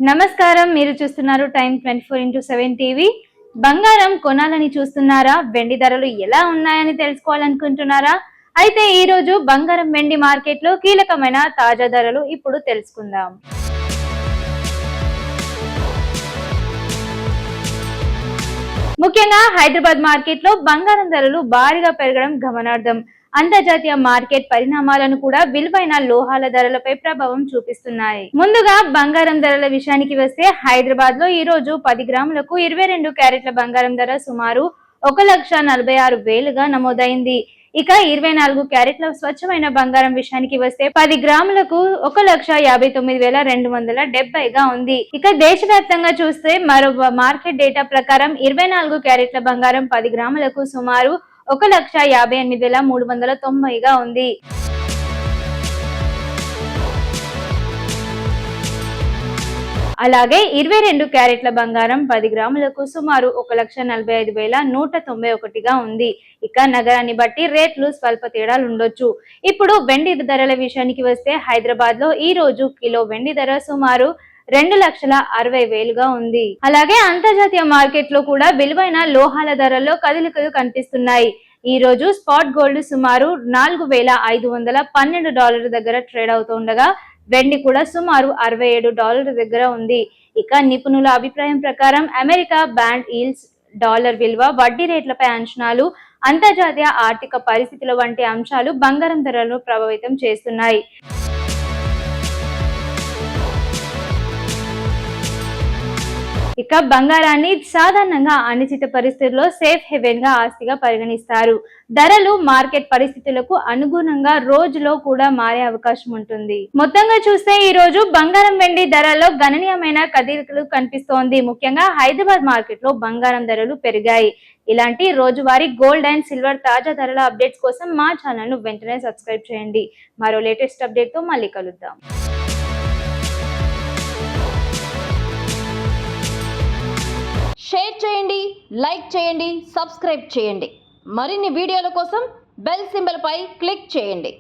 నమస్కారం, మీరు చూస్తున్నారు టైం 24x7 టీవీ. బంగారం కొనాలని చూస్తున్నారా? వెండి ధరలు ఎలా ఉన్నాయని తెలుసుకోవాలనుకుంటున్నారా? అయితే ఈ రోజు బంగారం వెండి మార్కెట్లో కీలకమైన తాజా ధరలు ఇప్పుడు తెలుసుకుందాం. ముఖ్యంగా హైదరాబాద్ మార్కెట్లో బంగారం ధరలు భారీగా పెరగడం గమనార్హం. అంతర్జాతీయ మార్కెట్ పరిణామాలను కూడా విలువైన లోహాల ధరలపై ప్రభావం చూపిస్తున్నాయి. ముందుగా బంగారం ధరల విషయానికి వస్తే హైదరాబాద్ లో ఈ రోజు 10 గ్రాములకు 22 క్యారెట్ల బంగారం ధర సుమారు 1,46,000గా నమోదైంది. ఇక 24 క్యారెట్ల స్వచ్ఛమైన బంగారం విషయానికి వస్తే 10 గ్రాములకు 1,59,270గా ఉంది. ఇక దేశవ్యాప్తంగా చూస్తే మరో మార్కెట్ డేటా ప్రకారం 24 క్యారెట్ల బంగారం 10 గ్రాములకు సుమారు 1,58,390గా ఉంది. అలాగే 22 క్యారెట్ల బంగారం 10 గ్రాములకు సుమారు 1,45,191గా ఉంది. ఇక నగరాన్ని బట్టి రేట్లు స్వల్ప తేడాలు ఉండొచ్చు. ఇప్పుడు వెండి ధరల విషయానికి వస్తే హైదరాబాద్ లో ఈ రోజు కిలో వెండి ధర సుమారు 2,60,000గా ఉంది. అలాగే అంతర్జాతీయ మార్కెట్ లో కూడా విలువైన లోహాల ధరల్లో కదలికలు కనిపిస్తున్నాయి. ఈ రోజు స్పాట్ గోల్డ్ సుమారు $4,512 దగ్గర ట్రేడ్ అవుతుండగా వెండి కూడా సుమారు $67 దగ్గర ఉంది. ఇక నిపుణుల అభిప్రాయం ప్రకారం అమెరికా బాండ్ ఈల్డ్స్, డాలర్ విలువ, వడ్డీ రేట్లపై అంచనాలు, అంతర్జాతీయ ఆర్థిక పరిస్థితుల వంటి అంశాలు బంగారం ధరలను ప్రభావితం చేస్తున్నాయి. ఇక బంగారాన్ని సాధారణంగా అనిశ్చిత పరిస్థితుల్లో సేఫ్ హెవెన్ గా ఆస్తిగా పరిగణిస్తారు. ధరలు మార్కెట్ పరిస్థితులకు అనుగుణంగా రోజులో కూడా మారే అవకాశం ఉంటుంది. మొత్తంగా చూస్తే ఈ రోజు బంగారం వెండి ధరల్లో గణనీయమైన కదలికలు కనిపిస్తోంది. ముఖ్యంగా హైదరాబాద్ మార్కెట్ లో బంగారం ధరలు పెరిగాయి. ఇలాంటి రోజువారీ గోల్డ్ అండ్ సిల్వర్ తాజా ధరల అప్డేట్స్ కోసం మా ఛానల్ ను వెంటనే సబ్స్క్రైబ్ చేయండి. మరో లేటెస్ట్ అప్డేట్ తో మళ్ళీ కలుద్దాం. షేర్ చేయండి, లైక్ చేయండి, సబ్స్క్రైబ్ చేయండి. మరిన్ని వీడియోల కోసం బెల్ సింబల్ పై క్లిక్ చేయండి.